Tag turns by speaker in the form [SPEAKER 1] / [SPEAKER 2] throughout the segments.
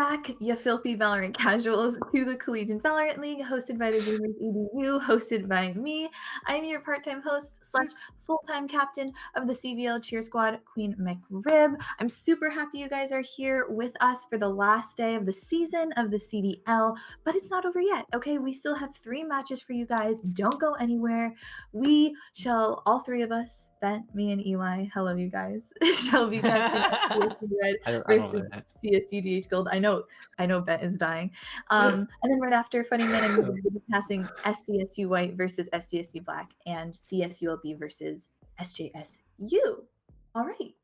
[SPEAKER 1] back, you filthy Valorant casuals, to the Collegiate Valorant League, hosted by the Gamers EDU, hosted by me. I'm your part-time host / full-time captain of the CVL cheer squad, Queen McRib. I'm super happy you guys are here with us for the last day of the season of the CVL, but it's not over yet, okay? We still have 3 matches for you guys. Don't go anywhere. We shall, all 3 of us, Ben, me, and Eli, hello you guys, shall be testing CSU Red versus CSUDH Gold. I know Ben is dying. And then right after, Funny Man and me will be passing SDSU White versus SDSU Black and CSULB versus SJSU. All right.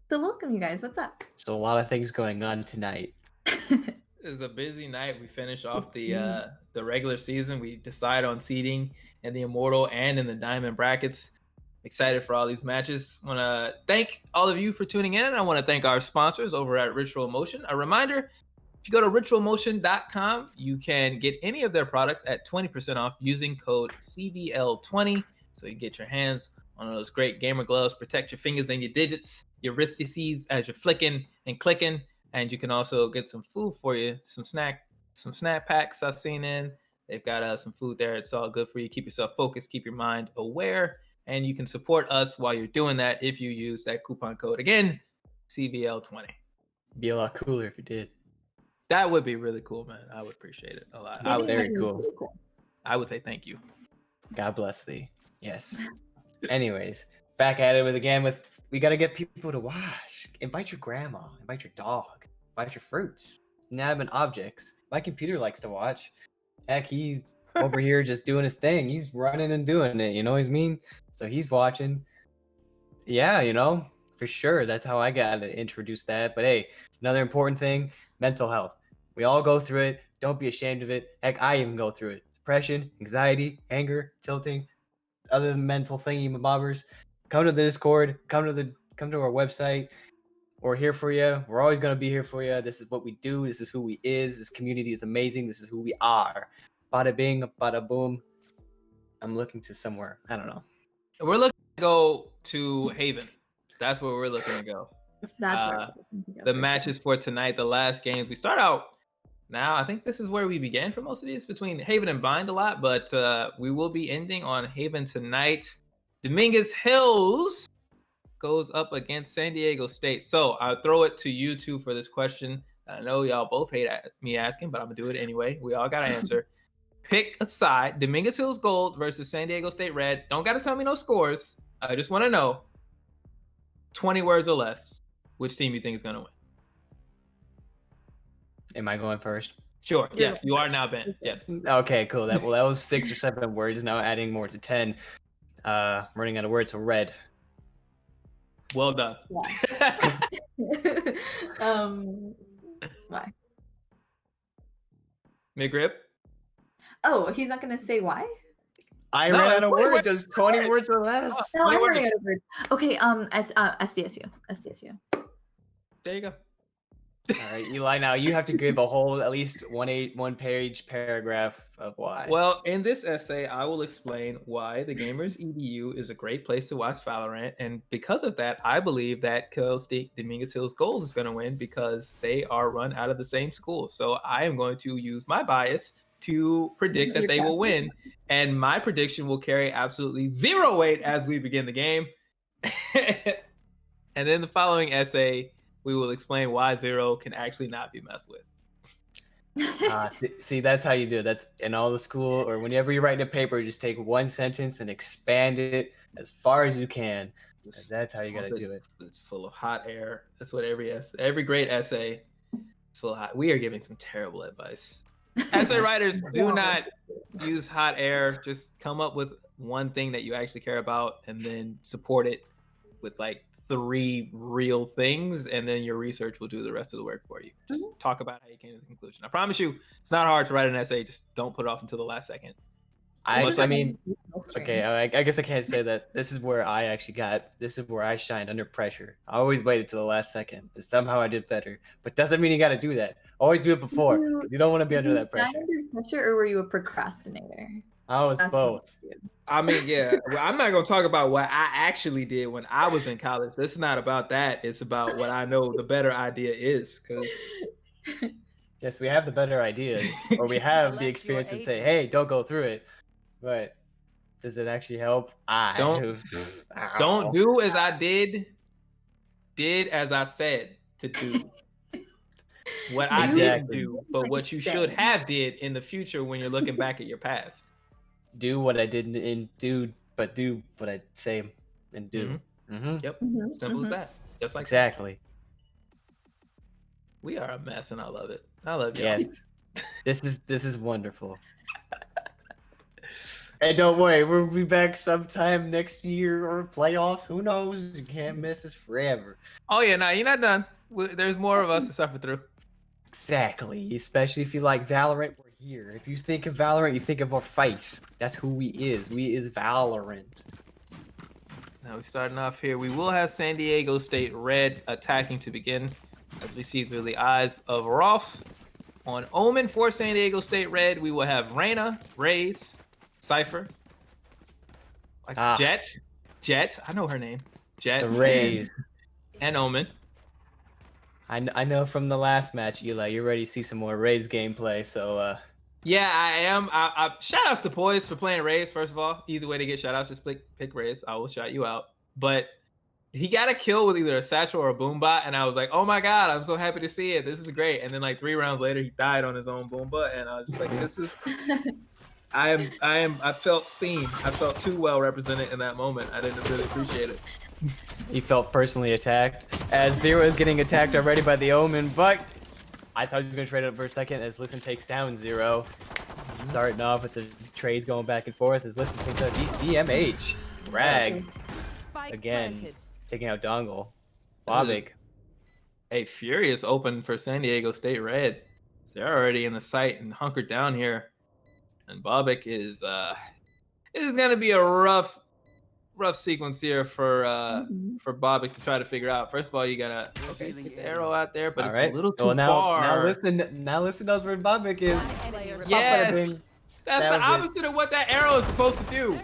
[SPEAKER 1] So welcome, you guys. What's up?
[SPEAKER 2] So a lot of things going on tonight.
[SPEAKER 3] It's a busy night. We finish off the regular season. We decide on seeding in the Immortal and in the Diamond brackets. Excited for all these matches. I want to thank all of you for tuning in. I want to thank our sponsors over at Ritual Motion. A reminder, if you go to ritualmotion.com, you can get any of their products at 20% off using code CVL20. So you get your hands on those great gamer gloves, protect your fingers and your digits, your wristices as you're flicking and clicking. And you can also get some food for you, some snack packs I've seen in. They've got some food there. It's all good for you. Keep yourself focused, keep your mind aware. And you can support us while you're doing that if you use that coupon code. Again, CVL20.
[SPEAKER 2] Be a lot cooler if you did.
[SPEAKER 3] That would be really cool, man. I would appreciate it a lot. I would,
[SPEAKER 2] very cool.
[SPEAKER 3] I would say thank you.
[SPEAKER 2] God bless thee. Yes. Anyways, back at it again. We got to get people to watch. Invite your grandma. Invite your dog. Invite your fruits. Inanimate objects. My computer likes to watch. Heck, he's over here just doing his thing. He's running and doing it. You know what I mean? So he's watching. Yeah, for sure. That's how I got to introduce that. But hey, another important thing, mental health. We all go through it. Don't be ashamed of it. Heck, I even go through it. Depression, anxiety, anger, tilting, other mental thingy bobbers. Come to the Discord. Come to our website. We're here for you. We're always going to be here for you. This is what we do. This is who we is. This community is amazing. This is who we are. Bada bing, bada boom. I'm looking to somewhere. I don't know.
[SPEAKER 3] We're looking to go to Haven. That's where we're looking to go.
[SPEAKER 1] That's right.
[SPEAKER 3] The matches for tonight, the last games. We start out now. I think this is where we began for most of these, between Haven and Bind a lot, but we will be ending on Haven tonight. Dominguez Hills goes up against San Diego State. So I'll throw it to you two for this question. I know y'all both hate me asking, but I'm going to do it anyway. We all got to answer. Pick a side. Dominguez Hills Gold versus San Diego State Red. Don't got to tell me no scores. I just want to know, 20 words or less, which team you think is going to win?
[SPEAKER 2] Am I going first?
[SPEAKER 3] Sure. Yes, you are now, Ben. Yes.
[SPEAKER 2] Okay, cool. That was 6 or 7 words. Now adding more to 10. Running out of words. So Red.
[SPEAKER 3] Well done.
[SPEAKER 1] Why?
[SPEAKER 3] McRib?
[SPEAKER 1] Oh, he's not going to say why?
[SPEAKER 2] I ran out of words. Just 20 words or less.
[SPEAKER 1] No, I'm running out of words. Okay, SDSU.
[SPEAKER 3] There you go.
[SPEAKER 2] All right, Eli, now you have to give a whole, at least one-page paragraph of why.
[SPEAKER 3] Well, in this essay, I will explain why the Gamers EDU is a great place to watch Valorant. And because of that, I believe that Cal State Dominguez Hills Gold is going to win because they are run out of the same school. So I am going to use my bias to predict that they will win. And my prediction will carry absolutely 0 weight as we begin the game. And in the following essay, we will explain why 0 can actually not be messed with.
[SPEAKER 2] See, that's how you do it. That's in all the school, or whenever you're writing a paper, you just take one sentence and expand it as far as you can. That's how you got to do it.
[SPEAKER 3] It's full of hot air. That's what every great essay is full of hot. We are giving some terrible advice. Essay writers, do not use hot air. Just come up with one thing that you actually care about and then support it with like 3 real things, and then your research will do the rest of the work for you. Just talk about how you came to the conclusion. I promise you, it's not hard to write an essay. Just don't put it off until the last second.
[SPEAKER 2] I mean, okay, I guess I can't say that. This is where I shined under pressure. I always waited till the last second. And somehow I did better, but doesn't mean you got to do that. Always do it before, because you don't want to be under that pressure.
[SPEAKER 1] Under pressure, or were you a procrastinator?
[SPEAKER 2] I was both.
[SPEAKER 3] I mean, yeah. Well, I'm not going to talk about what I actually did when I was in college. This is not about that. It's about what I know the better idea is. Because
[SPEAKER 2] Yes, we have the better ideas, or we have the
[SPEAKER 4] Select your
[SPEAKER 2] experience and say,
[SPEAKER 4] agent.
[SPEAKER 2] hey, don't go through it. But does it actually help?
[SPEAKER 3] Don't
[SPEAKER 2] Ow.
[SPEAKER 3] do as I did as I said to do. What I didn't
[SPEAKER 2] Exactly.
[SPEAKER 3] do, but what you should have did in the future when you're looking back at your past.
[SPEAKER 2] Do what I didn't and do, but do what I say and do.
[SPEAKER 3] Yep.
[SPEAKER 1] Mhm,
[SPEAKER 3] Simple as
[SPEAKER 1] mhm.
[SPEAKER 3] that. Just like that.
[SPEAKER 2] Exactly.
[SPEAKER 3] We are a mess, and I love it. I love y'all.
[SPEAKER 2] Yes. This is wonderful. Hey, don't worry, we'll be back sometime next year or playoffs. Who knows? You can't miss us forever.
[SPEAKER 3] Oh yeah, nah, you're not done. There's more of us to suffer through.
[SPEAKER 2] Exactly. Especially if you like Valorant, we're here. If you think of Valorant, you think of our face. That's who we is. We is Valorant.
[SPEAKER 3] Now we're starting off here. We will have San Diego State Red attacking to begin, as we see through the eyes of Rolf. On Omen for San Diego State Red, we will have Reyna, Raze, Cypher, Jet. I know her name. Jet.
[SPEAKER 2] The Rays.
[SPEAKER 3] And Omen.
[SPEAKER 2] I know from the last match, Eli, you're ready to see some more Rays gameplay. So
[SPEAKER 3] Yeah, I am. I shout outs to Poise for playing Raze, first of all. Easy way to get shout outs, just pick Raze. I will shout you out. But he got a kill with either a satchel or a boombot, and I was like, oh my god, I'm so happy to see it. This is great. And then like 3 rounds later, he died on his own boombot, and I was just like, this is I felt seen. I felt too well represented in that moment. I didn't really appreciate it.
[SPEAKER 2] he felt personally attacked. As Zero is getting attacked already by the Omen, but I thought he was going to trade it up for a second as Listen takes down Zero. Starting off with the trades going back and forth as Listen takes out DCMH. Rag
[SPEAKER 4] Spike
[SPEAKER 2] again,
[SPEAKER 4] planted.
[SPEAKER 2] taking out Dongle.
[SPEAKER 3] That is
[SPEAKER 2] Bobik.
[SPEAKER 3] a furious open for San Diego State Red. They're already in the site and hunkered down here. And Bobik is this is gonna be a rough sequence here for Bobik to try to figure out. First of all, you gotta get the arrow out there, but
[SPEAKER 2] All
[SPEAKER 3] it's
[SPEAKER 2] right.
[SPEAKER 3] a little too
[SPEAKER 2] Well,
[SPEAKER 3] far.
[SPEAKER 2] now listen knows where Bobik is.
[SPEAKER 3] Yeah.
[SPEAKER 2] Bada bing.
[SPEAKER 3] That's
[SPEAKER 2] That
[SPEAKER 3] the
[SPEAKER 2] was it.
[SPEAKER 3] opposite of what that arrow is supposed to do.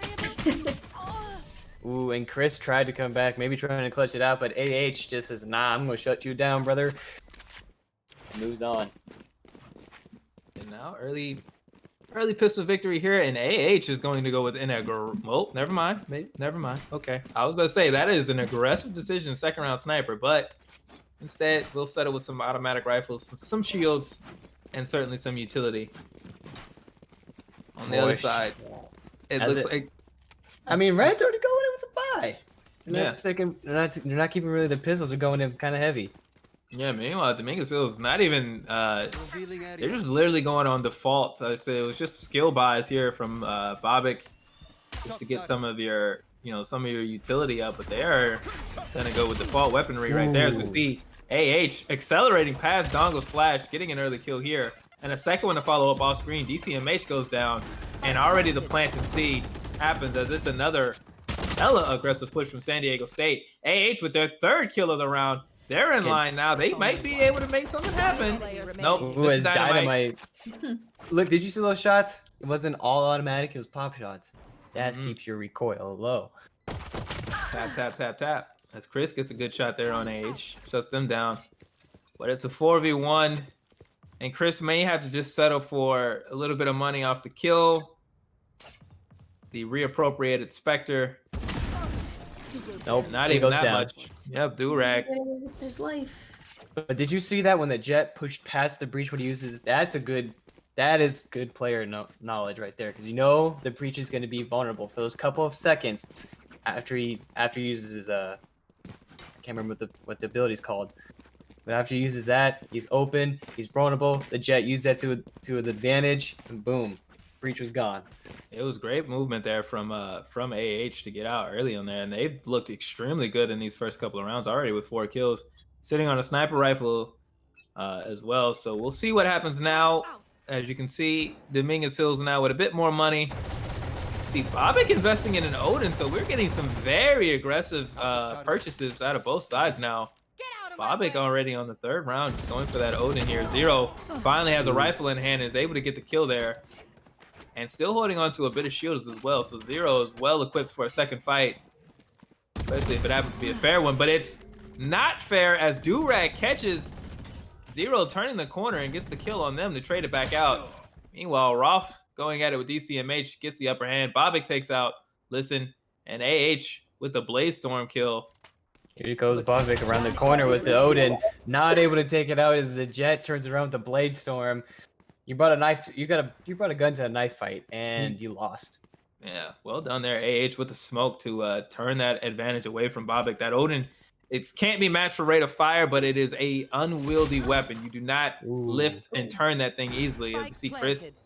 [SPEAKER 2] Ooh, and Chris tried to come back, maybe trying to clutch it out, but AH just says, nah, I'm gonna shut you down, brother. Moves on.
[SPEAKER 3] And now early pistol victory here, and AH is going to go with well, never mind. Never mind. Okay. I was gonna say that is an aggressive decision, second round sniper, but instead we'll settle with some automatic rifles, some shields, and certainly some utility. On the other
[SPEAKER 2] Boy.
[SPEAKER 3] side, it
[SPEAKER 2] Has
[SPEAKER 3] looks
[SPEAKER 2] it-
[SPEAKER 3] like
[SPEAKER 2] I mean, Red's already going in with a buy.
[SPEAKER 3] Yeah.
[SPEAKER 2] They're not keeping really the pistols. They're going in kind of heavy.
[SPEAKER 3] yeah. Meanwhile, Dominguez Hill is not even. They're just literally going on default. I say it was just skill buys here from Bobik, just to get some of your utility up. But they are gonna go with default weaponry right there, as we
[SPEAKER 2] Ooh.
[SPEAKER 3] see AH accelerating past Dongle's flash, getting an early kill here, and a second one to follow up off screen. DCMH goes down, and already the planted seed happens as it's another hella aggressive push from San Diego State. AH with their 3rd kill of the round. They're in line now. They might be able to make something happen. Nope.
[SPEAKER 2] Ooh,
[SPEAKER 3] it's
[SPEAKER 2] it's dynamite. Look, did you see those shots? It wasn't all automatic. It was pop shots. That keeps your recoil low.
[SPEAKER 3] Tap, tap, tap, tap. As Chris gets a good shot there on AH. Shuts them down. But it's a 4v1. And Chris may have to just settle for a little bit of money off the kill. The reappropriated Spectre.
[SPEAKER 2] Nope.
[SPEAKER 3] Not
[SPEAKER 2] he
[SPEAKER 3] even
[SPEAKER 2] goes
[SPEAKER 3] that
[SPEAKER 2] down.
[SPEAKER 3] much. Yep, Durag.
[SPEAKER 1] His life.
[SPEAKER 2] But did you see that when the Jet pushed past the breach? What he uses? That is good player knowledge right there, because you know the breach is going to be vulnerable for those couple of seconds after he uses his I can't remember what the ability's called. But after he uses that, he's open, he's vulnerable. The Jet used that to the advantage, and boom, breach was gone.
[SPEAKER 3] It was great movement there from AH to get out early on there, and they've looked extremely good in these first couple of rounds already with 4 kills, sitting on a sniper rifle as well. So we'll see what happens now. As you can see, Dominguez Hills now with a bit more money. See, Bobik investing in an Odin, so we're getting some very aggressive purchases out of both sides now. Bobik already on the 3rd round, just going for that Odin here. Zero finally has a rifle in hand and is able to get the kill there. And still holding on to a bit of shields as well. So Zero is well equipped for a second fight, especially if it happens to be a fair one. But it's not fair as Durag catches Zero turning the corner and gets the kill on them to trade it back out. Meanwhile, Rolf going at it with DCMH gets the upper hand. Bobik takes out Listen, and AH with the Blade Storm kill.
[SPEAKER 2] Here goes Bobik around the corner with the Odin, not able to take it out as the Jet turns around with the Blade Storm. You brought a knife. You brought a gun to a knife fight, and you lost.
[SPEAKER 3] Yeah, well done there, AH with the smoke to turn that advantage away from Bobik. That Odin, it can't be matched for rate of fire, but it is a unwieldy weapon. You do not lift and turn that thing easily. You see Chris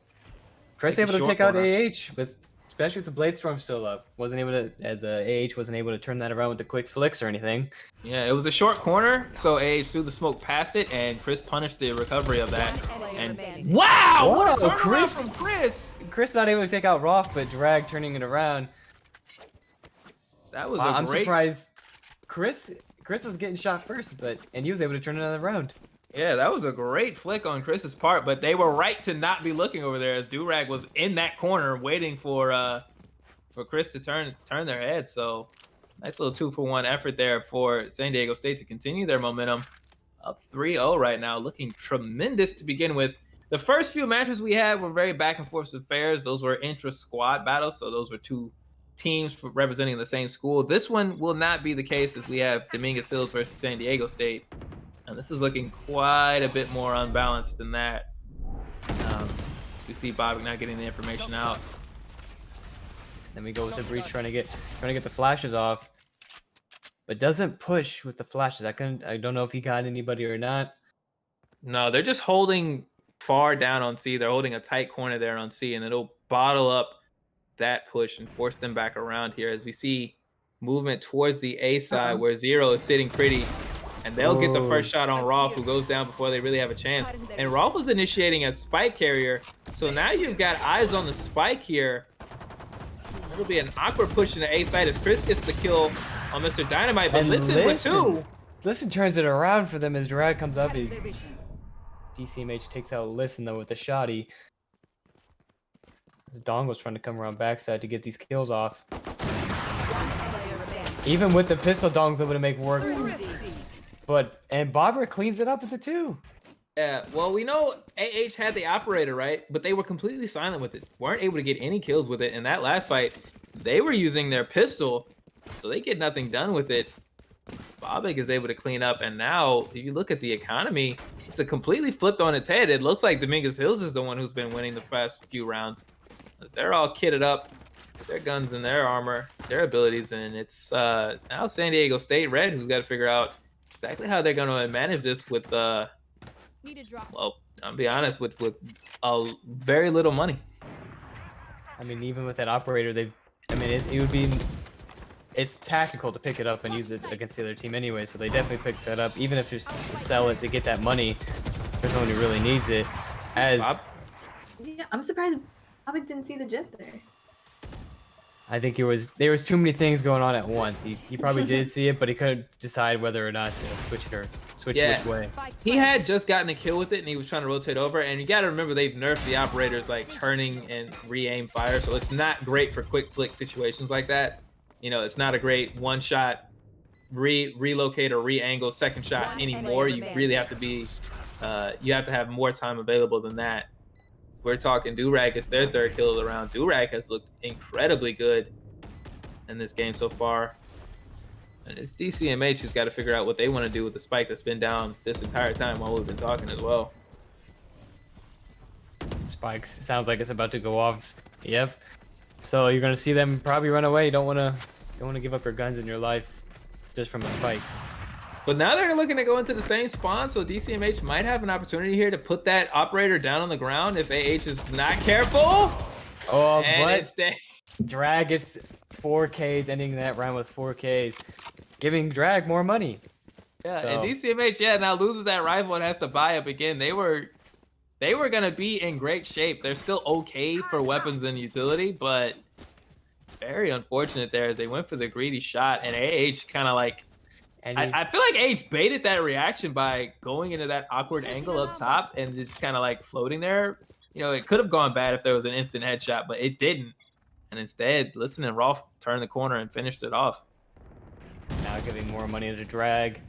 [SPEAKER 2] able to take out AH with. Especially with the Blade Storm still up. Wasn't able to, as AH wasn't able to turn that around with the quick flicks or anything.
[SPEAKER 3] Yeah, it was a short corner, so AH threw the smoke past it, and Chris punished the recovery of that. And wow!
[SPEAKER 2] Whoa,
[SPEAKER 3] What a turnaround from Chris!
[SPEAKER 2] Chris not able to take out Rolf, but Drag turning it around.
[SPEAKER 3] That was
[SPEAKER 2] I'm surprised. Chris was getting shot first, and he was able to turn another round.
[SPEAKER 3] Yeah, that was a great flick on Chris's part, but they were right to not be looking over there as Durag was in that corner waiting for Chris to turn their head. So nice little 2-for-1 effort there for San Diego State to continue their momentum. Up 3-0 right now, looking tremendous to begin with. The first few matches we had were very back and forth affairs. Those were intra-squad battles, so those were two teams representing the same school. This one will not be the case as we have Dominguez Hills versus San Diego State. And this is looking quite a bit more unbalanced than that. So you see Bobik not getting the information out.
[SPEAKER 2] Then we go with the breach trying to get the flashes off, but doesn't push with the flashes. I don't know if he got anybody or not.
[SPEAKER 3] No, they're just holding far down on C. They're holding a tight corner there on C, and it'll bottle up that push and force them back around here as we see movement towards the A side where Zero is sitting pretty. And they'll get the first shot on Rolf, who goes down before they really have a chance. And Rolf was initiating a spike carrier. So now you've got eyes on the spike here. It'll be an awkward push in the A side as Chris gets the kill on Mr. Dynamite. But Listen with two.
[SPEAKER 2] Listen turns it around for them as Drag comes up. DCMH takes out Listen, though, with the shotty. As Dongle's trying to come around backside to get these kills off. Even with the pistol, Dong's able to make work. And Bobber cleans it up with the 2.
[SPEAKER 3] Yeah, well, we know AH had the operator, right? But they were completely silent with it. Weren't able to get any kills with it. In that last fight, they were using their pistol, so they get nothing done with it. Bobik is able to clean up, and now, if you look at the economy, it's a completely flipped on its head. It looks like Dominguez Hills is the one who's been winning the past few rounds. They're all kitted up, their guns and their armor, their abilities, and it's now San Diego State Red who's got to figure out exactly how they're going to manage this with, well, I'll be honest, with very little money.
[SPEAKER 2] I mean, even with that operator, it would be, it's tactical to pick it up and use it against the other team anyway, so they definitely picked that up, even if it's to sell it to get that money for someone who really needs it.
[SPEAKER 1] Yeah, I'm surprised Bobik didn't see the Jet there.
[SPEAKER 2] I think there was too many things going on at once. He probably did see it, but he couldn't decide whether or not to switch which way.
[SPEAKER 3] He had just gotten a kill with it, and he was trying to rotate over. And you got to remember, they've nerfed the operators like turning and re-aim fire, so it's not great for quick flick situations like that. You know, it's not a great one-shot relocate or re-angle second shot anymore. You really have to be, you have to have more time available than that. We're talking Durag is their 3rd kill of the round. Durag has looked incredibly good in this game so far. And it's DCMH who's got to figure out what they want to do with the spike that's been down this entire time while we've been talking as well.
[SPEAKER 2] Spikes. Sounds like it's about to go off. Yep. So you're gonna see them probably run away. You don't wanna give up your guns in your life just from a spike.
[SPEAKER 3] But now they're looking to go into the same spawn, so DCMH might have an opportunity here to put that operator down on the ground if AH is not careful.
[SPEAKER 2] Oh,
[SPEAKER 3] and
[SPEAKER 2] but Drag is 4Ks, ending that round with 4Ks, giving Drag more money.
[SPEAKER 3] Yeah, so. And DCMH, now loses that rifle and has to buy up again. They were gonna be in great shape. They're still okay for weapons and utility, but very unfortunate there as they went for the greedy shot, and AH kind of like. I feel like AH baited that reaction by going into that awkward angle up top and just kind of like floating there. You know, it could have gone bad if there was an instant headshot, but it didn't. And instead, Listen and Rolf turned the corner and finished it off.
[SPEAKER 2] Now giving more money to Drag.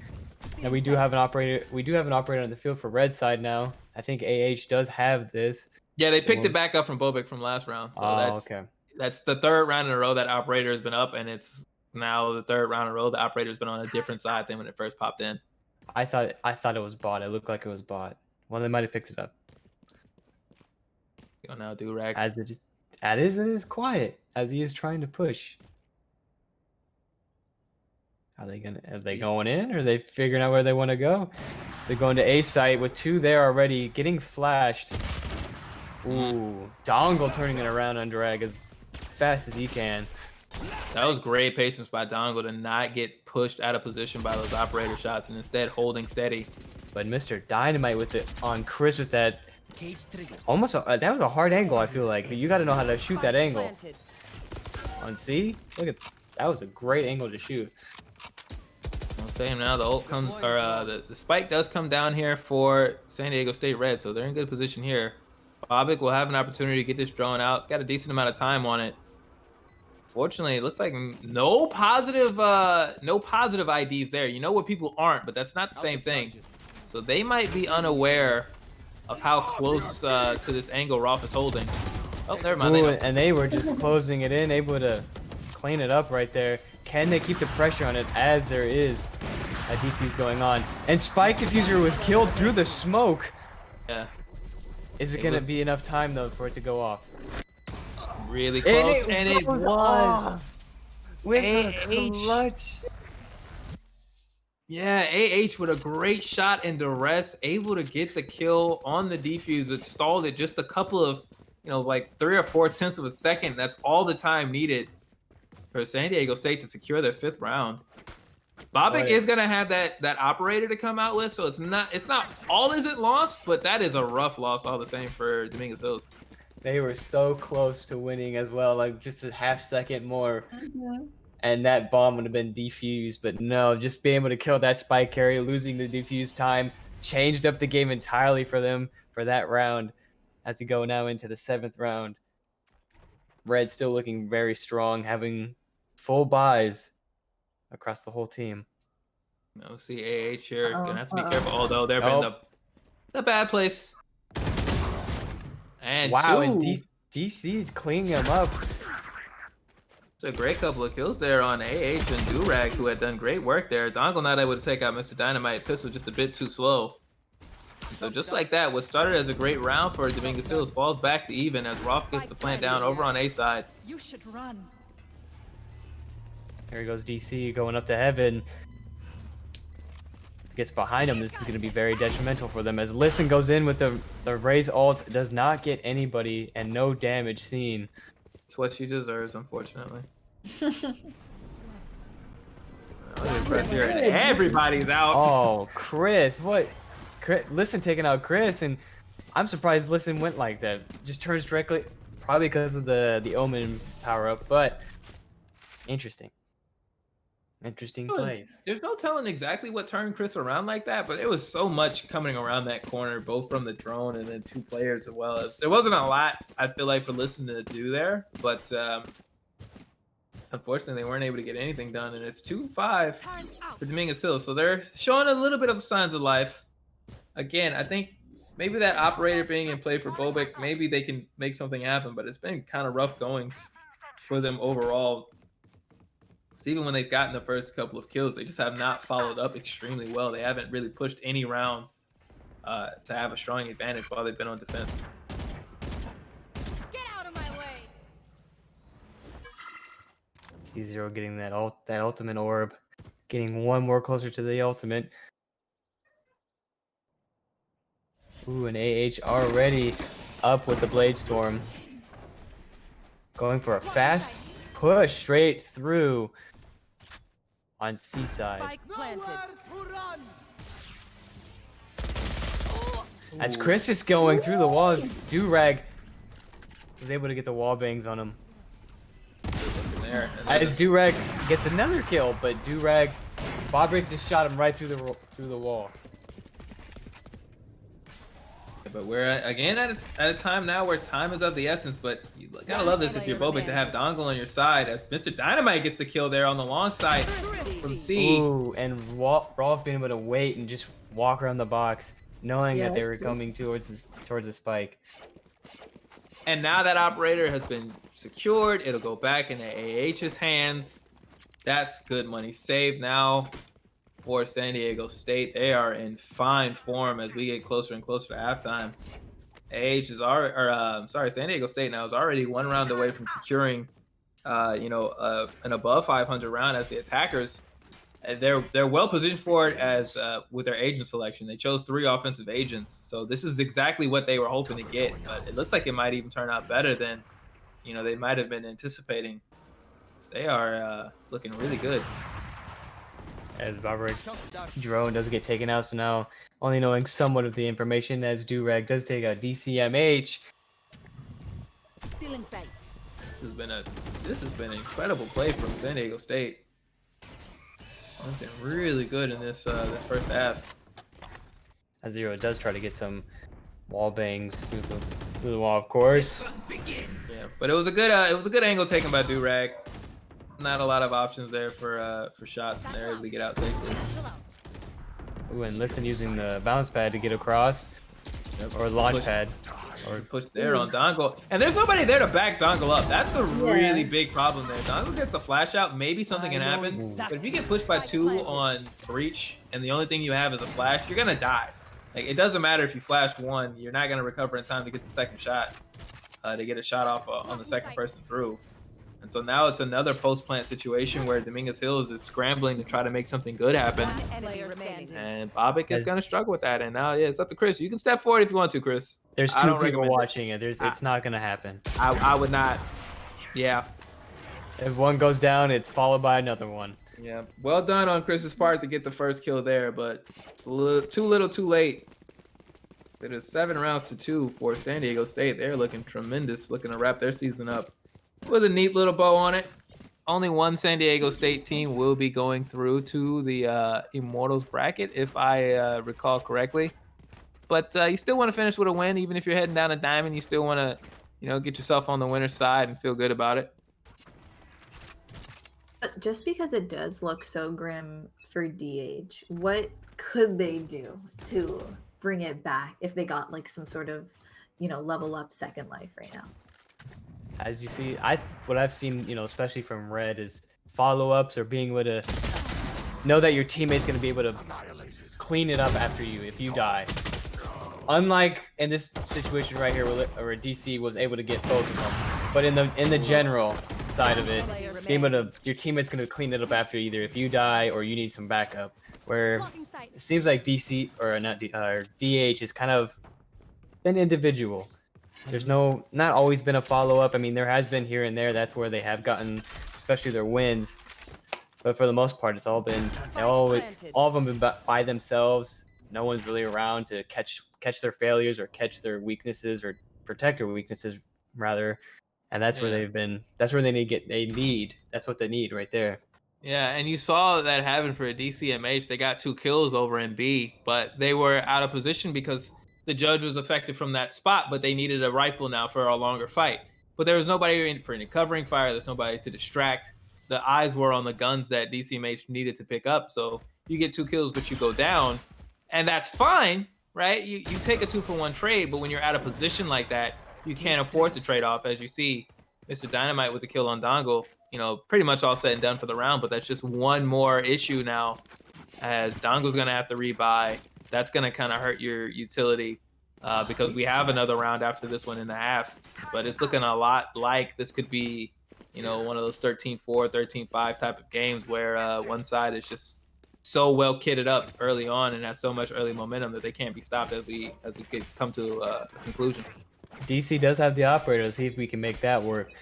[SPEAKER 2] And we do have an operator. We do have an operator on the field for red side now. I think AH does have this.
[SPEAKER 3] Yeah, they
[SPEAKER 2] So
[SPEAKER 3] picked it back up from Bobik from last round. So
[SPEAKER 2] Oh, okay.
[SPEAKER 3] that's the third round in a row that operator has been up, and it's now the third round in a row the operator's been on a different side than when it first popped in.
[SPEAKER 2] I thought it was bot. It looked like it was bot. Well, they might have picked it up.
[SPEAKER 3] Go now, Durag.
[SPEAKER 2] As it is quiet as he is trying to push. Are they going in, or are they figuring out where they want to go? So going to A site with 2 there already, getting flashed. Ooh, Dongle turning it around on Drag as fast as he can.
[SPEAKER 3] That was great patience by Dongle to not get pushed out of position by those operator shots and instead holding steady.
[SPEAKER 2] But Mr. Dynamite with it on Chris with that. Almost that was a hard angle. I feel like you got to know how to shoot that angle. On C, look at that was a great angle to shoot.
[SPEAKER 3] I'll say him now. The ult comes, or the spike does come down here for San Diego State Red, so they're in good position here. Bobik will have an opportunity to get this drone out. It's got a decent amount of time on it. Fortunately, it looks like no positive IDs there. You know what people aren't, but that's not the same thing. So they might be unaware of how close to this angle Rolf is holding. Oh, never mind.
[SPEAKER 2] Ooh, and they were just closing it in, able to clean it up right there. Can they keep the pressure on it as there is a defuse going on? And Spike Diffuser was killed through the smoke.
[SPEAKER 3] Yeah.
[SPEAKER 2] Is it going to be enough time, though, for it to go off?
[SPEAKER 3] Really close, and it was.
[SPEAKER 2] Off. With
[SPEAKER 3] a
[SPEAKER 2] clutch.
[SPEAKER 3] Yeah, AH with a great shot in duress, able to get the kill on the defuse. It stalled it just a couple of, like 3 or 4 tenths of a second. That's all the time needed for San Diego State to secure their 5th round. Bobik is gonna have that operator to come out with, so it's not all isn't lost, but that is a rough loss all the same for Dominguez Hills.
[SPEAKER 2] They were so close to winning as well, like just a half second more. And that bomb would have been defused, but no, just being able to kill that spike carry, losing the defuse time, changed up the game entirely for them for that round as we go now into the 7th round. Red still looking very strong, having full buys across the whole team.
[SPEAKER 3] No, see AH here, gonna have to be careful, although they're in the bad place. And
[SPEAKER 2] wow,
[SPEAKER 3] 2.
[SPEAKER 2] and DC is cleaning them up.
[SPEAKER 3] It's a great couple of kills there on AH and Durag, who had done great work there. Dongle not able to take out Mr. Dynamite. Pistol just a bit too slow. So just like that, what started as a great round for Dominguez Hills falls back to even as Rolf gets the plant down over on A side.
[SPEAKER 4] You should run.
[SPEAKER 2] Here goes DC going up to heaven. Gets behind him. This is going to be very detrimental for them as Listen goes in with the Raze ult. Does not get anybody and no damage seen.
[SPEAKER 3] It's what she deserves, unfortunately. Press here, and everybody's out.
[SPEAKER 2] Oh, Chris, what? Listen taking out Chris, and I'm surprised Listen went like that. Just turns directly, probably because of the Omen power up, but interesting. Interesting plays.
[SPEAKER 3] There's no telling exactly what turned Chris around like that, but it was so much coming around that corner, both from the drone and then 2 players as well. There wasn't a lot, I feel like, for Listen to do there, but unfortunately, they weren't able to get anything done, and it's 2-5 for Dominguez Hills. So they're showing a little bit of signs of life. Again, I think maybe that operator being in play for Bobik, maybe they can make something happen, but it's been kind of rough goings for them overall. Even when they've gotten the first couple of kills, they just have not followed up extremely well. They haven't really pushed any round to have a strong advantage while they've been on defense.
[SPEAKER 4] Get out of my way.
[SPEAKER 2] C0 getting that ultimate orb, getting one more closer to the ultimate. Ooh, and AH already up with the Blade Storm. Going for a fast push straight through on Seaside.
[SPEAKER 4] Spike planted.
[SPEAKER 2] As Chris is going through the walls, Durag was able to get the wall bangs on him.
[SPEAKER 3] There,
[SPEAKER 2] As Durag gets another kill, but Bobrik just shot him right through the wall.
[SPEAKER 3] But we're again at a time now where time is of the essence. But you gotta love this if you're Bobik to have Dongle on your side, as Mr. Dynamite gets the kill there on the long side. from C.
[SPEAKER 2] Ooh, and Rolf being able to wait and just walk around the box, knowing that they were coming towards the spike.
[SPEAKER 3] And now that operator has been secured, it'll go back into AH's hands. That's good money saved now for San Diego State. They are in fine form as we get closer and closer to halftime. AH is already, San Diego State now is already one round away from securing, an above 500 round as the attackers. They're well positioned for it as with their agent selection. They chose 3 offensive agents, so this is exactly what they were hoping to get. But it looks like it might even turn out better than, they might have been anticipating. So they are looking really good.
[SPEAKER 2] As Barbarick's drone does get taken out, so now only knowing somewhat of the information as Durag does take out DCMH.
[SPEAKER 4] Still in sight.
[SPEAKER 3] This has been an incredible play from San Diego State. Looking really good in this first half.
[SPEAKER 2] As Zero does try to get some wall bangs through the wall, of course.
[SPEAKER 3] Yeah, but it was a good angle taken by Durag. Not a lot of options there for shots, and they're able to get out safely.
[SPEAKER 2] Ooh, and Listen using the bounce pad to get across, or launch pad.
[SPEAKER 3] Or push there on Dongle. And there's nobody there to back Dongle up. That's the really big problem there. Dongle gets the flash out, maybe something can happen. But if you get pushed by 2 on breach, and the only thing you have is a flash, you're gonna die. Like, it doesn't matter if you flashed 1, you're not gonna recover in time to get the second shot, to get a shot off on the second person through. And so now it's another post-plant situation where Dominguez Hills is scrambling to try to make something good happen. And Bobbitt is going to struggle with that. And now, it's up to Chris. You can step forward if you want to, Chris.
[SPEAKER 2] There's 2 people watching it. It's not going to happen.
[SPEAKER 3] I would not. Yeah.
[SPEAKER 2] If one goes down, it's followed by another one.
[SPEAKER 3] Yeah. Well done on Chris's part to get the first kill there, but it's too little too late. So it is 7 rounds to 2 for San Diego State. They're looking tremendous, looking to wrap their season up with a neat little bow on it. Only one San Diego State team will be going through to the Immortals bracket, if I recall correctly. But you still want to finish with a win, even if you're heading down a diamond. You still want to, get yourself on the winner's side and feel good about it.
[SPEAKER 1] But just because it does look so grim for DH, what could they do to bring it back if they got like some sort of, level up second life right now?
[SPEAKER 2] As you see, what I've seen, especially from Red, is follow-ups or being able to know that your teammate's going to be able to clean it up after you if you die. Unlike in this situation right here where DC was able to get both of them, but in the general side of it, being able to, your teammate's going to clean it up after either if you die or you need some backup. Where it seems like DC or not DH has kind of been individual. There's not always been a follow-up. I mean, there has been here and there. That's where they have gotten, especially their wins. But for the most part, it's all of them been by themselves. No one's really around to catch their failures or catch their weaknesses or protect their weaknesses rather. And that's where they've been. That's where that's what they need right there.
[SPEAKER 3] Yeah, and you saw that happen for a DCMH. They got 2 kills over in B, but they were out of position because the judge was affected from that spot, but they needed a rifle now for a longer fight. But there was nobody for any covering fire. There's nobody to distract. The eyes were on the guns that DCMH needed to pick up. So you get 2 kills, but you go down. And that's fine, right? You take a 2-for-1 trade, but when you're out of position like that, you can't afford to trade off. As you see, Mr. Dynamite with a kill on Dongle, pretty much all said and done for the round, but that's just one more issue now as Dongle's going to have to rebuy. That's going to kind of hurt your utility because we have another round after this one in the half. But it's looking a lot like this could be, one of those 13-4, 13-5 type of games where one side is just so well kitted up early on and has so much early momentum that they can't be stopped as we could come to a conclusion.
[SPEAKER 2] DC does have the operator. Let's see if we can make that work.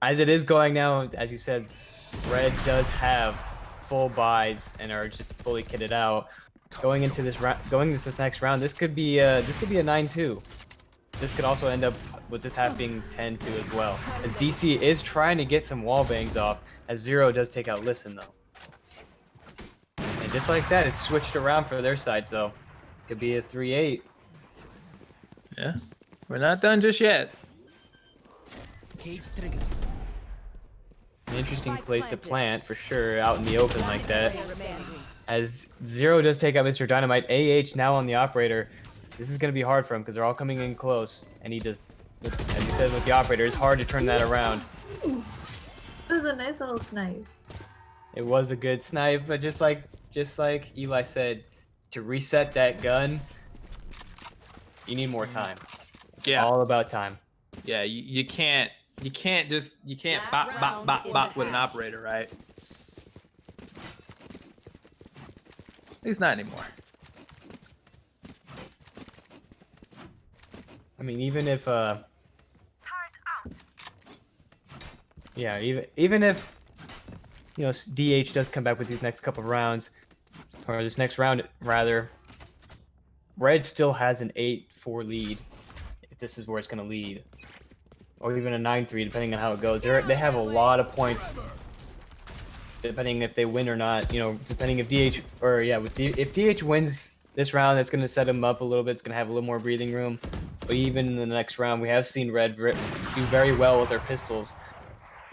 [SPEAKER 2] As it is going now, as you said, Red does have full buys and are just fully kitted out. Going into this next round, this could be a 9-2. This could also end up with this half being 10-2 as well. As DC is trying to get some wall bangs off, as Zero does take out Listen though. And just like that, it's switched around for their side, so could be a 3-8.
[SPEAKER 3] Yeah, we're not done just yet.
[SPEAKER 5] Cage trigger.
[SPEAKER 2] An interesting place to plant for sure, out in the open like that. As Zero does take out Mr. Dynamite, AH now on the operator. This is going to be hard for him because they're all coming in close. And he does, as you said with the operator, it's hard to turn that around.
[SPEAKER 1] Ooh. It was a nice little snipe.
[SPEAKER 2] It was a good snipe, but just like Eli said, to reset that gun, you need more time. It's all about time.
[SPEAKER 3] Yeah, you can't bop with an operator, right? At least not anymore.
[SPEAKER 2] I mean, even if yeah, even if you know DH does come back with these next couple of rounds, or this next round rather, Red still has an 8-4 lead. If this is where it's going to lead, or even a 9-3, depending on how it goes. They have a lot of points, depending if they win or not. You know, depending if DH or yeah, if DH wins this round, that's going to set him up a little bit. It's going to have a little more breathing room. But even in the next round, we have seen Red do very well with their pistols.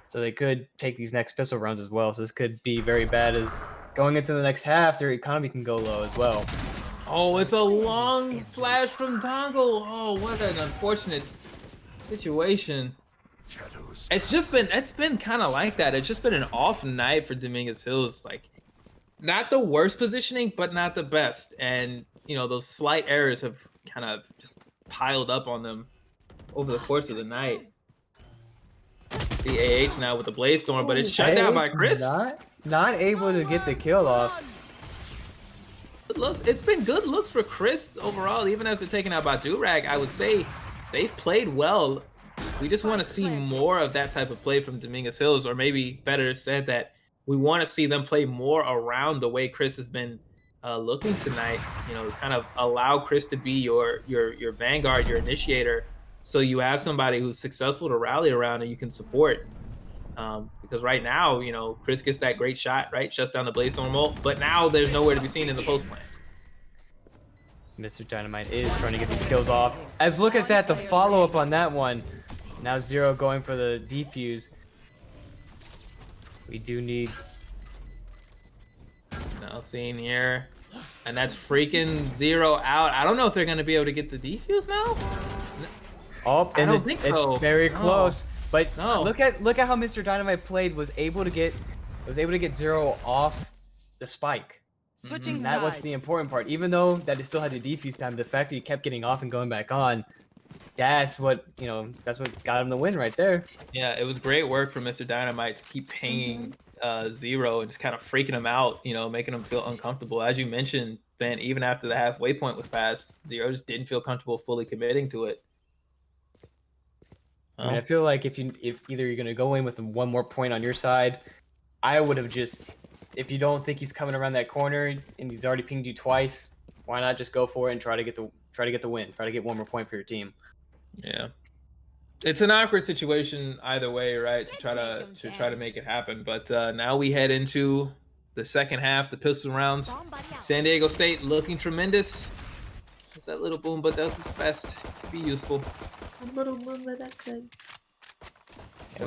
[SPEAKER 2] So they could take these next pistol rounds as well. So this could be very bad as going into the next half, their economy can go low as well.
[SPEAKER 3] Oh, it's a long flash from Dongle. Oh, what an unfortunate situation. It's been kind of like that. It's just been an off night for Dominguez Hills. Like, not the worst positioning, but not the best. And, you know, those slight errors have kind of just piled up on them over the course of the night. See AH now with the Blaze Storm, but it's shut down by Chris.
[SPEAKER 2] Not able to get the kill off.
[SPEAKER 3] Good looks. It's been good looks for Chris overall, even as they're taken out by Durag. I would say they've played well. We just want to see more of that type of play from Dominguez Hills, or maybe better said that we want to see them play more around the way Chris has been looking tonight. You know, kind of allow Chris to be your vanguard, your initiator, so you have somebody who's successful to rally around and you can support. Because right now, you know, Chris gets that great shot, right? Shuts down the Blaze Storm ult, but now there's nowhere to be seen in the post plan.
[SPEAKER 2] Mr. Dynamite is trying to get these kills off. As look at that, the follow-up on that one. Now Zero going for the defuse. We do need...
[SPEAKER 3] Now seeing here, and that's freaking Zero out. I don't know if they're going to be able to get the defuse now.
[SPEAKER 2] Oh, and
[SPEAKER 3] I don't think so.
[SPEAKER 2] It's very close. But
[SPEAKER 3] no.
[SPEAKER 2] Look at how Mr. Dynamite played. Was able to get Zero off the spike.
[SPEAKER 4] Switching
[SPEAKER 2] That was the important part. Even though that it still had the defuse time, the fact that he kept getting off and going back on, that's what got him the win right there.
[SPEAKER 3] Yeah, it was great work for Mr. Dynamite to keep pinging Zero and just kind of freaking him out, you know, making him feel uncomfortable. As you mentioned, Ben, even after the halfway point was passed, Zero just didn't feel comfortable fully committing to it.
[SPEAKER 2] I mean, I feel like if either you're gonna go in with one more point on your side, I would have just, if you don't think he's coming around that corner and he's already pinged you twice, why not just go for it and try to get the win, try to get one more point for your team.
[SPEAKER 3] Yeah, it's an awkward situation either way, right? To try to make it happen. But now we head into the second half, the pistol rounds. San Diego State looking tremendous. As that little Boomba does its best to be useful.
[SPEAKER 1] A little Boomba, that's good.
[SPEAKER 2] Yeah,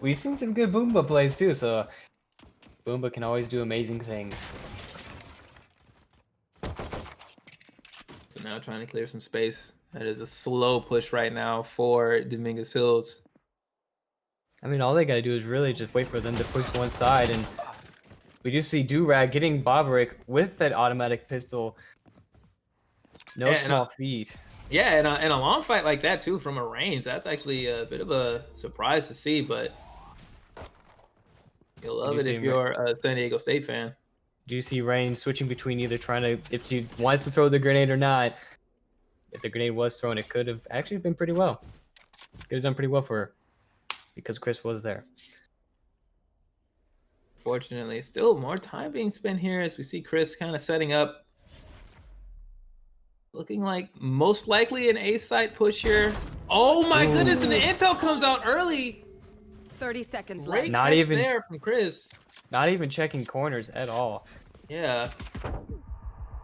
[SPEAKER 2] we've seen some good Boomba plays too, so Boomba can always do amazing things.
[SPEAKER 3] So now trying to clear some space. That is a slow push right now for Dominguez Hills.
[SPEAKER 2] I mean, all they gotta do is really just wait for them to push one side, and we do see Durag getting Boberick with that automatic pistol. No small feat.
[SPEAKER 3] Yeah, and a long fight like that too from a range, that's actually a bit of a surprise to see, but you'll love it if you're a San Diego State fan.
[SPEAKER 2] Do you see Rain switching between either trying to, if she wants to throw the grenade or not? If the grenade was thrown, it could have actually been pretty well. Could have done pretty well for her because Chris was there.
[SPEAKER 3] Fortunately, still more time being spent here as we see Chris kind of setting up. Looking like most likely an A-site push here. Oh my goodness, and the intel comes out early.
[SPEAKER 4] 30 seconds
[SPEAKER 3] Great
[SPEAKER 4] left.
[SPEAKER 2] Not even
[SPEAKER 3] there from Chris.
[SPEAKER 2] Not even checking corners at all.
[SPEAKER 3] Yeah.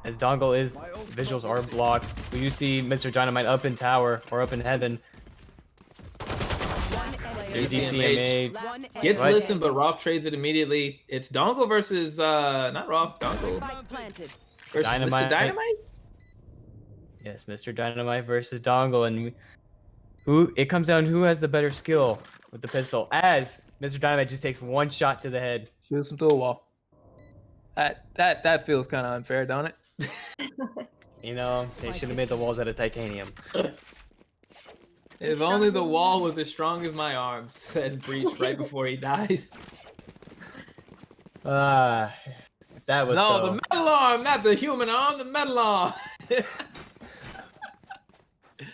[SPEAKER 2] As Dongle is, visuals are blocked. We do see Mr. Dynamite up in tower or up in heaven.
[SPEAKER 3] There's
[SPEAKER 2] DCMH.
[SPEAKER 4] One
[SPEAKER 3] Gets
[SPEAKER 2] What?
[SPEAKER 3] listened, but Rolf trades it immediately. It's Dongle versus not Rolf, Dongle
[SPEAKER 4] Spike planted.
[SPEAKER 3] versus
[SPEAKER 2] Dynamite.
[SPEAKER 3] Mr. Dynamite.
[SPEAKER 2] Yes, Mr. Dynamite versus Dongle, and who it comes down who has the better skill with the pistol. As Mr. Dynamite just takes one shot to the head.
[SPEAKER 3] Shoots him through a wall. That feels kind of unfair, don't it?
[SPEAKER 2] You know, they should have made the walls out of titanium.
[SPEAKER 3] If only the wall was as strong as my arms, says Breach right before he dies.
[SPEAKER 2] If that was
[SPEAKER 3] No,
[SPEAKER 2] so.
[SPEAKER 3] the metal arm, not the human arm, the metal arm.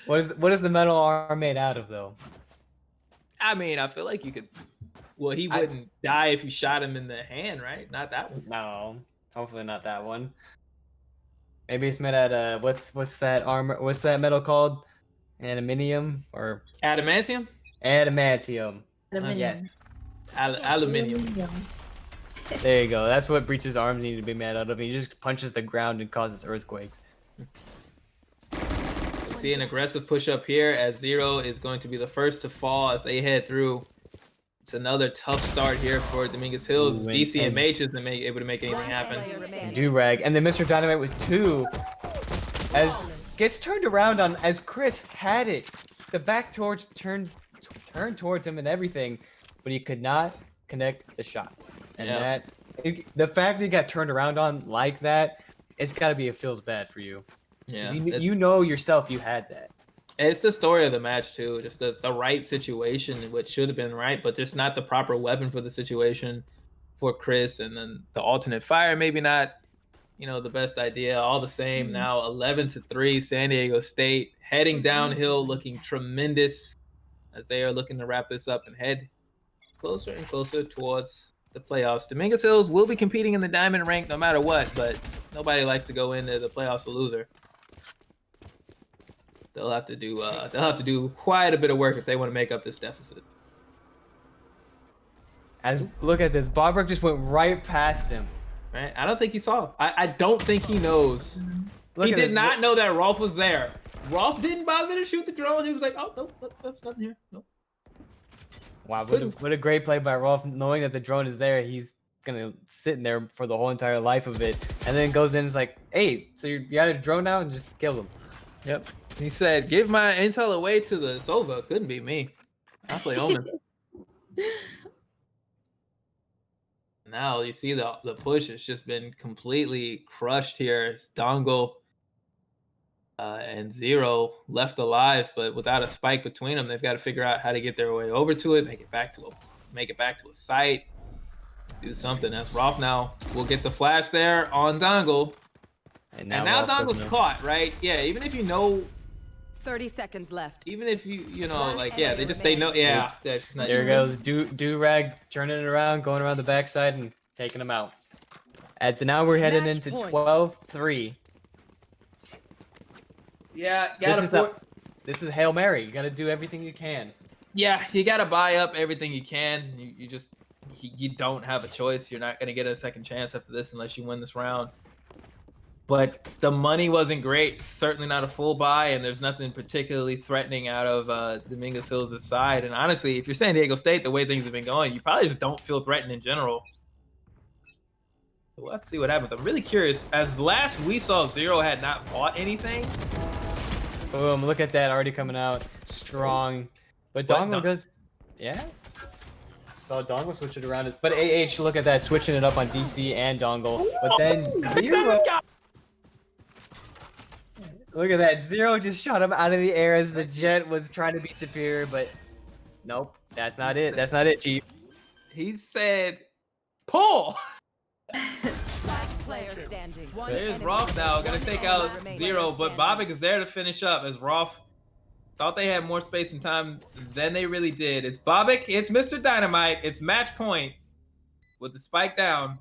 [SPEAKER 2] What is the metal arm made out of though?
[SPEAKER 3] I mean, I feel like you could. Well, he wouldn't die if you shot him in the hand, right? Not that one.
[SPEAKER 2] No, hopefully not that one. Maybe it's made out of what's that armor? What's that metal called? Aluminium or
[SPEAKER 3] Adamantium?
[SPEAKER 2] adamantium?
[SPEAKER 1] Aluminium.
[SPEAKER 2] Yes.
[SPEAKER 3] Aluminium.
[SPEAKER 2] There you go. That's what Breach's arms need to be made out of. He just punches the ground and causes earthquakes.
[SPEAKER 3] See an aggressive push up here as Zero is going to be the first to fall as they head through. It's another tough start here for Dominguez Hills.
[SPEAKER 2] Ooh,
[SPEAKER 3] DCMH isn't able to make anything happen.
[SPEAKER 2] Do-rag. And then Mr. Dynamite with 2 as gets turned around on as Chris had it. The back torch turned towards him and everything, but he could not connect the shots. And the fact that he got turned around on like that, it's got to be, it feels bad for you.
[SPEAKER 3] Yeah,
[SPEAKER 2] You know yourself you had that.
[SPEAKER 3] It's the story of the match too. Just the right situation, which should have been right, but just not the proper weapon for the situation for Chris. And then the alternate fire, maybe not, the best idea. All the same, now 11-3, San Diego State heading downhill, looking tremendous as they are looking to wrap this up and head closer and closer towards the playoffs. Dominguez Hills will be competing in the diamond rank no matter what, but nobody likes to go into the playoffs a loser. They'll have to do quite a bit of work if they want to make up this deficit.
[SPEAKER 2] As look at this, Bobrick just went right past him.
[SPEAKER 3] Right? I don't think he saw. I don't think he knows.
[SPEAKER 2] Look
[SPEAKER 3] He
[SPEAKER 2] at
[SPEAKER 3] did
[SPEAKER 2] this.
[SPEAKER 3] not know that Rolf was there. Rolf didn't bother to shoot the drone. He was like, "Oh no, there's nothing here." No.
[SPEAKER 2] Wow, what a great play by Rolf, knowing that the drone is there. He's gonna sit in there for the whole entire life of it, and then goes in and is like, "Hey, so you got a drone now?" and just kills him.
[SPEAKER 3] Yep. He said, "Give my intel away to the Sova." Couldn't be me. I play Omen. Now you see the push has just been completely crushed here. It's Dongle and Zero left alive, but without a spike between them, they've got to figure out how to get their way over to it, make it back to a site, do something. That's Rolf now. We'll get the flash there on Dongle. And now
[SPEAKER 2] Rolf
[SPEAKER 3] Dongle's
[SPEAKER 2] doesn't know.
[SPEAKER 3] caught, right? Yeah, even if you know,
[SPEAKER 4] 30 seconds left.
[SPEAKER 3] even if they know, yeah. That's not
[SPEAKER 2] There goes Do-Rag turning it around, going around the backside and taking him out. And so now we're heading
[SPEAKER 4] Match
[SPEAKER 2] into
[SPEAKER 4] point.
[SPEAKER 2] 12-3.
[SPEAKER 3] Yeah,
[SPEAKER 2] This is Hail Mary. You got to do everything you can.
[SPEAKER 3] Yeah, you got to buy up everything you can. You don't have a choice. You're not going to get a second chance after this unless you win this round. But the money wasn't great. It's certainly not a full buy, and there's nothing particularly threatening out of Dominguez Hills' side. And honestly, if you're San Diego State, the way things have been going, you probably just don't feel threatened in general. So let's see what happens. I'm really curious. As last we saw, Zero had not bought anything.
[SPEAKER 2] Boom, look at that already coming out strong. But
[SPEAKER 3] What?
[SPEAKER 2] Dongle does, yeah. Saw Dongle switch it around. But AH, look at that, switching it up on DC and Dongle. But then Zero, look at that, Zero just shot him out of the air as the jet was trying to be superior, but nope, that's not it. That's not it, Chief.
[SPEAKER 3] He said, pull!
[SPEAKER 4] Last player standing. One
[SPEAKER 3] There's
[SPEAKER 4] enemy
[SPEAKER 3] Rolf now, gonna
[SPEAKER 4] One
[SPEAKER 3] take
[SPEAKER 4] enemy
[SPEAKER 3] out
[SPEAKER 4] remaining.
[SPEAKER 3] Zero, but Bobik is there to finish up as Rolf thought they had more space and time than they really did. It's Bobik, it's Mr. Dynamite, it's match point with the spike down.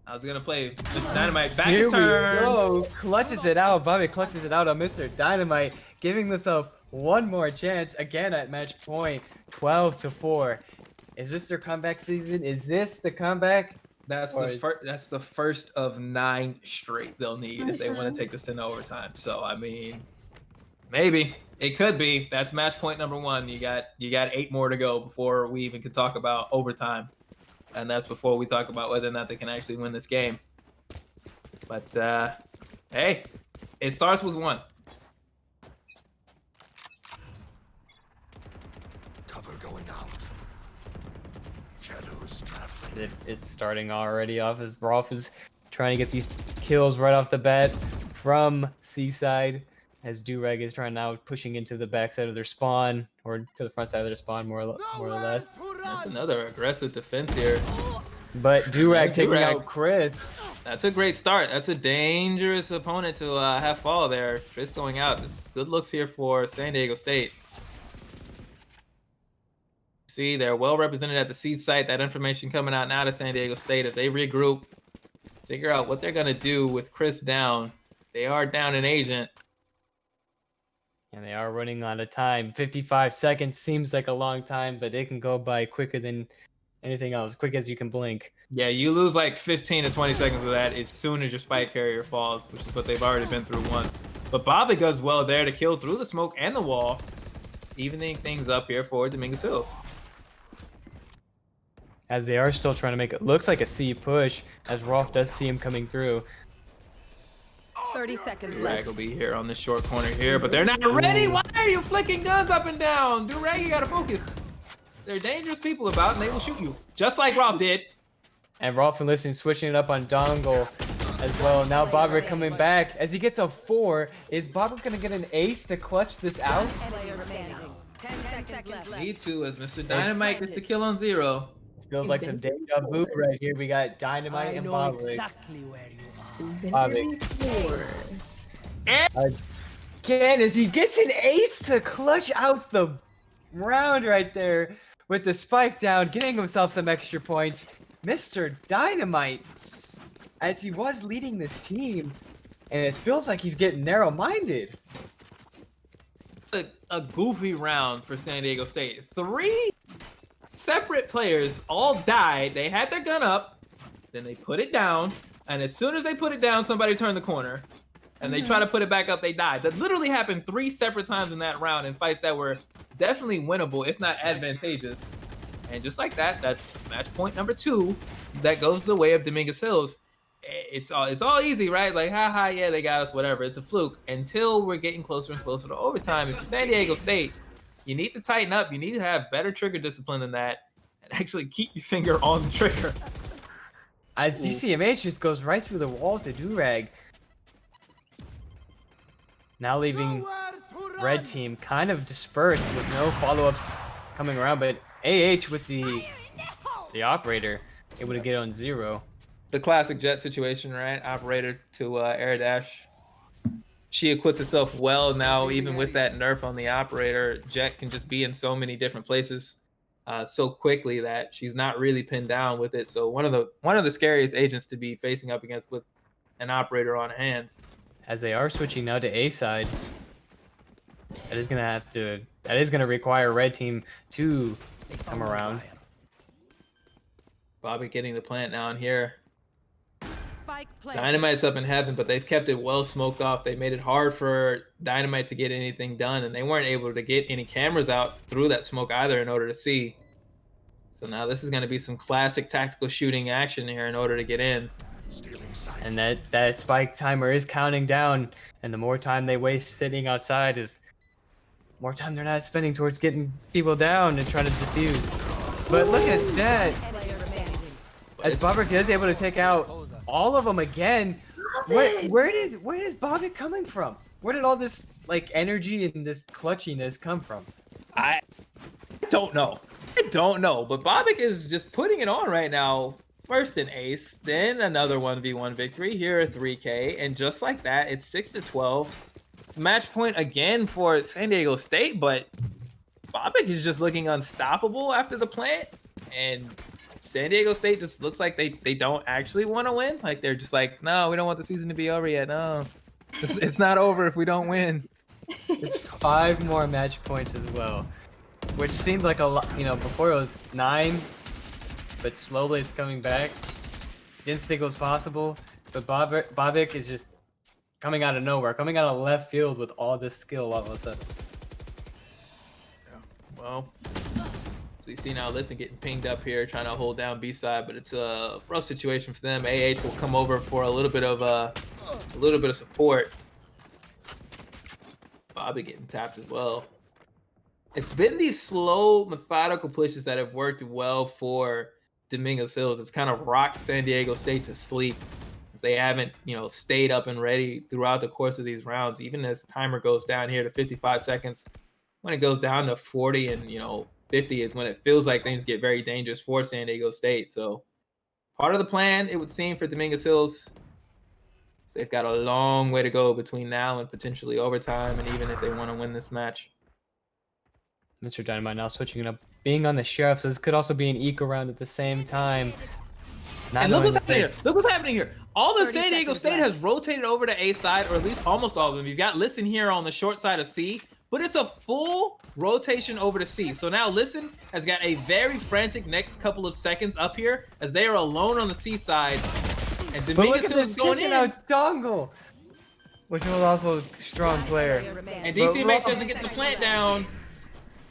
[SPEAKER 3] I was gonna play Mr. Dynamite back his turn.
[SPEAKER 2] Go. Clutches it out. Bobby clutches it out on Mr. Dynamite, giving themselves one more chance again at match point. 12-4. Is this their comeback season? Is this the comeback?
[SPEAKER 3] That's the first of 9 straight they'll need if they want to take this to overtime. So I mean, Maybe it could be. That's match point number 1. You got 8 more to go before we even can talk about overtime, and that's before we talk about whether or not they can actually win this game. But hey, it starts with 1.
[SPEAKER 5] Cover going out. Shadows traveling.
[SPEAKER 2] It's starting already off as Rolf is trying to get these kills right off the bat from Seaside, as Durag is trying now pushing into the backside of their spawn, or to the front side of their spawn, more or less.
[SPEAKER 3] That's another aggressive defense here.
[SPEAKER 2] But Durag taking
[SPEAKER 3] Durag.
[SPEAKER 2] out Chris.
[SPEAKER 3] That's a great start. That's a dangerous opponent to have fall there. Chris going out. This good looks here for San Diego State. See, they're well represented at the C site. That information coming out now to San Diego State as they regroup, figure out what they're going to do with Chris down. They are down an agent.
[SPEAKER 2] And they are running out of time. 55 seconds seems like a long time, but it can go by quicker than anything else. Quick as you can blink.
[SPEAKER 3] Yeah, you lose like 15 to 20 seconds of that as soon as your spike carrier falls, which is what they've already been through once. But Bobby does well there to kill through the smoke and the wall, evening things up here for Dominguez Hills.
[SPEAKER 2] As they are still trying to make it looks like a C push, as Rolf does see him coming through.
[SPEAKER 4] 30 seconds
[SPEAKER 3] Durag
[SPEAKER 4] left.
[SPEAKER 3] will be here on this short corner here, but they're not ready. Why are you flicking guns up and down? Durag, you gotta focus. They're dangerous people about, and they will shoot you, just like Rolf did.
[SPEAKER 2] And Rolf and Listen switching it up on Dongle as well. Now Bobber coming back as he gets a 4. Is Bobber gonna get an ace to clutch this out?
[SPEAKER 4] Player standing. 10 seconds left.
[SPEAKER 3] Need to, as Mr. Dynamite gets to kill on 0.
[SPEAKER 2] Feels like some deja vu right here. We got Dynamite and Bobber. Again, as he gets an ace to clutch out the round right there with the spike down, getting himself some extra points. Mr. Dynamite, as he was leading this team, and it feels like he's getting narrow-minded.
[SPEAKER 3] A goofy round for San Diego State. 3 separate players all died. They had their gun up, then they put it down, and as soon as they put it down, somebody turned the corner, and they try to put it back up, they died. That literally happened 3 separate times in that round in fights that were definitely winnable, if not advantageous. And just like that, that's match point number 2 that goes the way of Dominguez Hills. It's all easy, right? Like, haha, yeah, they got us, whatever. It's a fluke until we're getting closer and closer to overtime. If you're San Diego State, you need to tighten up. You need to have better trigger discipline than that and actually keep your finger on the trigger.
[SPEAKER 2] As DCMH just goes right through the wall to Durag. Now leaving red team kind of dispersed with no follow-ups coming around, but AH with the operator able to get on 0.
[SPEAKER 3] The classic Jet situation, right? Operator to air dash. She acquits herself well now, even with that nerf on the operator. Jet can just be in so many different places so quickly that she's not really pinned down with it. So one of the scariest agents to be facing up against with an operator on hand.
[SPEAKER 2] As they are switching now to A side, that is gonna require red team to come around.
[SPEAKER 3] Bobby getting the plant down here.
[SPEAKER 4] Spike play.
[SPEAKER 3] Dynamite's up in heaven, but they've kept it well smoked off. They made it hard for Dynamite to get anything done, and they weren't able to get any cameras out through that smoke either in order to see. So now this is going to be some classic tactical shooting action here in order to get in.
[SPEAKER 2] And that spike timer is counting down, and the more time they waste sitting outside is more time they're not spending towards getting people down and trying to defuse. But look at that.
[SPEAKER 4] Player remaining.
[SPEAKER 2] As Bobrik is able to take out all of them again. Where is Bobrik coming from? Where did all this like energy and this clutchiness come from?
[SPEAKER 3] I don't know. But Bobik is just putting it on right now. First an ace, then another 1v1 victory. Here a 3K, and just like that, it's 6-12. It's match point again for San Diego State, but Bobik is just looking unstoppable after the plant, and San Diego State just looks like they don't actually want to win. Like they're just like, no, we don't want the season to be over yet. No, it's not over if we don't win.
[SPEAKER 2] It's 5 more match points as well, which seemed like a lot. You know, before it was 9, but slowly it's coming back. Didn't think it was possible, but Bobik is just coming out of nowhere, coming out of left field with all this skill all of a sudden.
[SPEAKER 3] Yeah. Well, so you see now Listen getting pinged up here, trying to hold down B side, but it's a rough situation for them. AH will come over for a little bit of support. Bobby getting tapped as well. It's been these slow, methodical pushes that have worked well for Dominguez Hills. It's kind of rocked San Diego State to sleep. They haven't, stayed up and ready throughout the course of these rounds. Even as timer goes down here to 55 seconds, when it goes down to 40 and 50 is when it feels like things get very dangerous for San Diego State. So part of the plan, it would seem, for Dominguez Hills, so they've got a long way to go between now and potentially overtime, and even if they want to win this match.
[SPEAKER 2] Mr. Dynamite now switching it up, being on the sheriff, so this could also be an eco round at the same time.
[SPEAKER 3] And look what's happening here. Look what's happening here. All of San Diego State has rotated over to A side, or at least almost all of them. You've got Listen here on the short side of C, but it's a full rotation over to C. So now Listen has got a very frantic next couple of seconds up here as they are alone on the C side. And Dominguez is going in.
[SPEAKER 2] Out Dongle, which was also a strong player.
[SPEAKER 3] And DCMH doesn't get the plant down.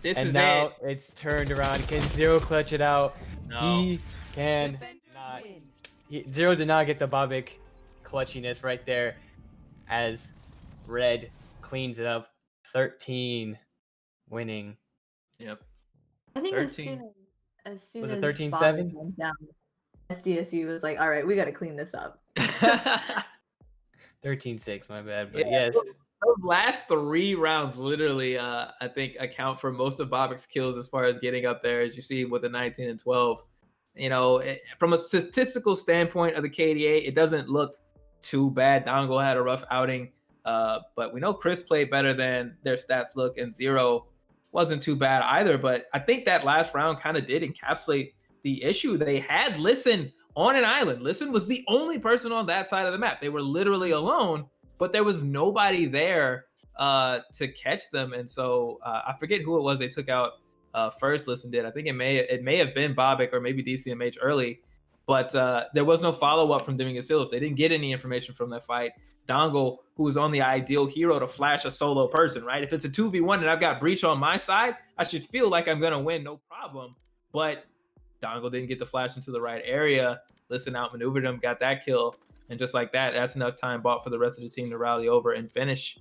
[SPEAKER 3] This is
[SPEAKER 2] now
[SPEAKER 3] it.
[SPEAKER 2] It's turned around. Can Zero clutch it out?
[SPEAKER 3] No.
[SPEAKER 2] He can not. Zero did not get the Bobik clutchiness right there as Red cleans it up. 13 winning.
[SPEAKER 3] Yep.
[SPEAKER 1] I think
[SPEAKER 3] 13.
[SPEAKER 1] as soon
[SPEAKER 2] Was
[SPEAKER 1] as
[SPEAKER 2] it 13-7?
[SPEAKER 1] Bobby went down, SDSU was like, all right, we got to clean this up.
[SPEAKER 2] 13-6, my bad. But
[SPEAKER 3] Yeah,
[SPEAKER 2] yes.
[SPEAKER 3] those last 3 rounds literally, I think, account for most of Bobik's kills as far as getting up there, as you see with the 19 and 12. From a statistical standpoint of the KDA, it doesn't look too bad. Dongle had a rough outing, but we know Chris played better than their stats look, and Zero wasn't too bad either. But I think that last round kind of did encapsulate the issue. They had Listen on an island. Listen was the only person on that side of the map. They were literally alone, but there was nobody there to catch them. And so I forget who it was they took out first. Listen did. I think it may have been Bobik or maybe DCMH early, but there was no follow-up from Dominguez Hills. They didn't get any information from that fight. Dongle, who was on the ideal hero to flash a solo person, right? If it's a 2v1 and I've got Breach on my side, I should feel like I'm going to win, no problem. But Dongle didn't get the flash into the right area. Listen outmaneuvered him, got that kill. And just like that, that's enough time bought for the rest of the team to rally over and finish.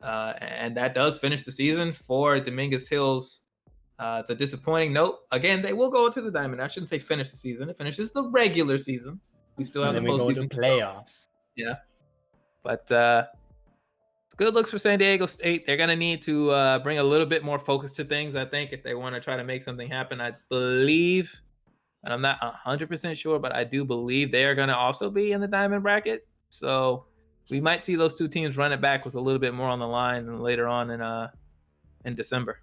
[SPEAKER 3] And that does finish the season for Dominguez Hills. It's a disappointing note. Again, they will go to the Diamond. I shouldn't say finish the season. It finishes the regular season. We still have the postseason
[SPEAKER 2] playoffs.
[SPEAKER 3] Yeah. But it's good looks for San Diego State. They're going to need to bring a little bit more focus to things, I think, if they want to try to make something happen. I believe, and I'm not 100% sure, but I do believe they are going to also be in the Diamond bracket. So we might see those two teams run it back with a little bit more on the line and later on in December.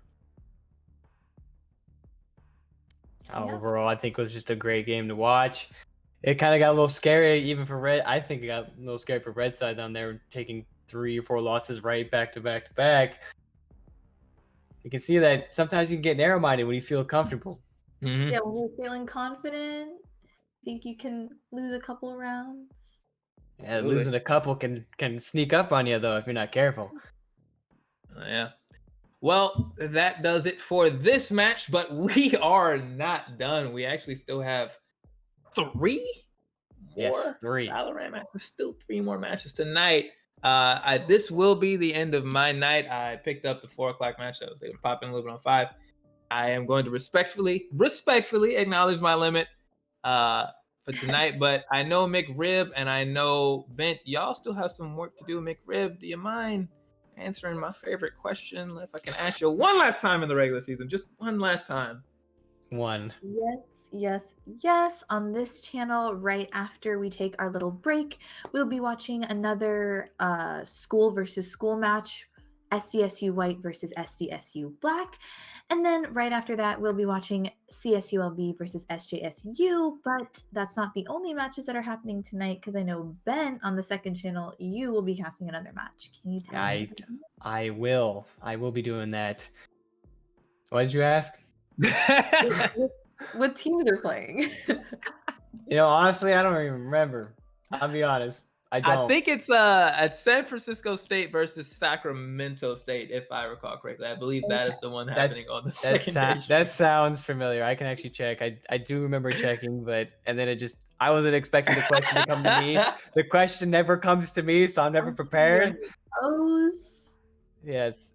[SPEAKER 2] Overall, I think it was just a great game to watch. It kind of got a little scary, even for Red. I think it got a little scary for Red side down there, taking 3 or 4 losses right back to back to back. You can see that sometimes you can get narrow-minded when you feel comfortable.
[SPEAKER 3] Mm-hmm.
[SPEAKER 1] Yeah, when you're feeling confident, think you can lose a couple rounds.
[SPEAKER 2] Yeah,
[SPEAKER 3] Absolutely.
[SPEAKER 2] losing a couple can sneak up on you, though, if you're not careful.
[SPEAKER 3] Yeah. Well, that does it for this match, but we are not done. We actually still have 3 more
[SPEAKER 2] Yes, 3.
[SPEAKER 3] Valorant matches. Still 3 more matches tonight. This will be the end of my night. I picked up the 4:00 match. I was able to pop in a little bit on 5. I am going to respectfully acknowledge my limit for tonight. But I know McRib and I know Bent, y'all still have some work to do. McRib, do you mind answering my favorite question? If I can ask you one last time in the regular season, just one last time.
[SPEAKER 2] 1.
[SPEAKER 1] Yes. On this channel, right after we take our little break, we'll be watching another school versus school match, SDSU White versus SDSU Black. And then right after that, we'll be watching CSULB versus SJSU. But that's not the only matches that are happening tonight, because I know, Ben, on the second channel, you will be casting another match. Can you tell us?
[SPEAKER 2] I will. I will be doing that. What did you ask?
[SPEAKER 1] What team they're playing?
[SPEAKER 2] Honestly, I don't even remember. I'll be honest. I
[SPEAKER 3] I
[SPEAKER 2] don't.
[SPEAKER 3] think it's at San Francisco State versus Sacramento State, if I recall correctly. I believe that is the one happening on the secondary.
[SPEAKER 2] That sounds familiar. I can actually check. I do remember checking, and then I wasn't expecting the question to come to me. The question never comes to me, so I'm never prepared. Yes.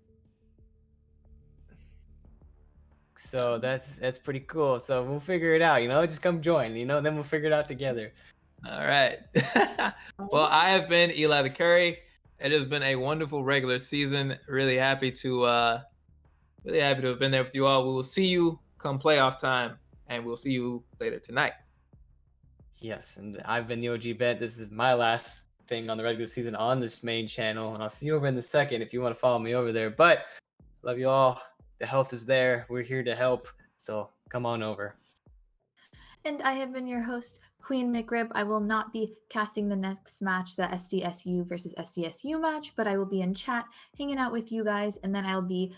[SPEAKER 2] So that's pretty cool. So we'll figure it out, just come join, then we'll figure it out together.
[SPEAKER 3] All right. Well, I have been Eli the Curry. It has been a wonderful regular season. Really happy to have been there with you all. We will see you come playoff time, and we'll see you later tonight.
[SPEAKER 2] Yes, and I've been the OG Bet. This is my last thing on the regular season on this main channel, and I'll see you over in the second if you want to follow me over there. But love you all. The health is there. We're here to help, so come on over.
[SPEAKER 1] And I have been your host, Queen McRib. I will not be casting the next match, the SDSU versus SDSU match, but I will be in chat hanging out with you guys, and then I'll be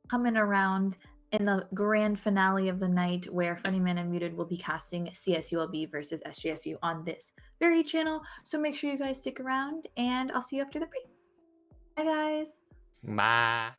[SPEAKER 1] coming around in the grand finale of the night where Funny Man Unmuted will be casting CSULB versus SGSU on this very channel. So make sure you guys stick around, and I'll see you after the break. Bye, guys.
[SPEAKER 2] Bye.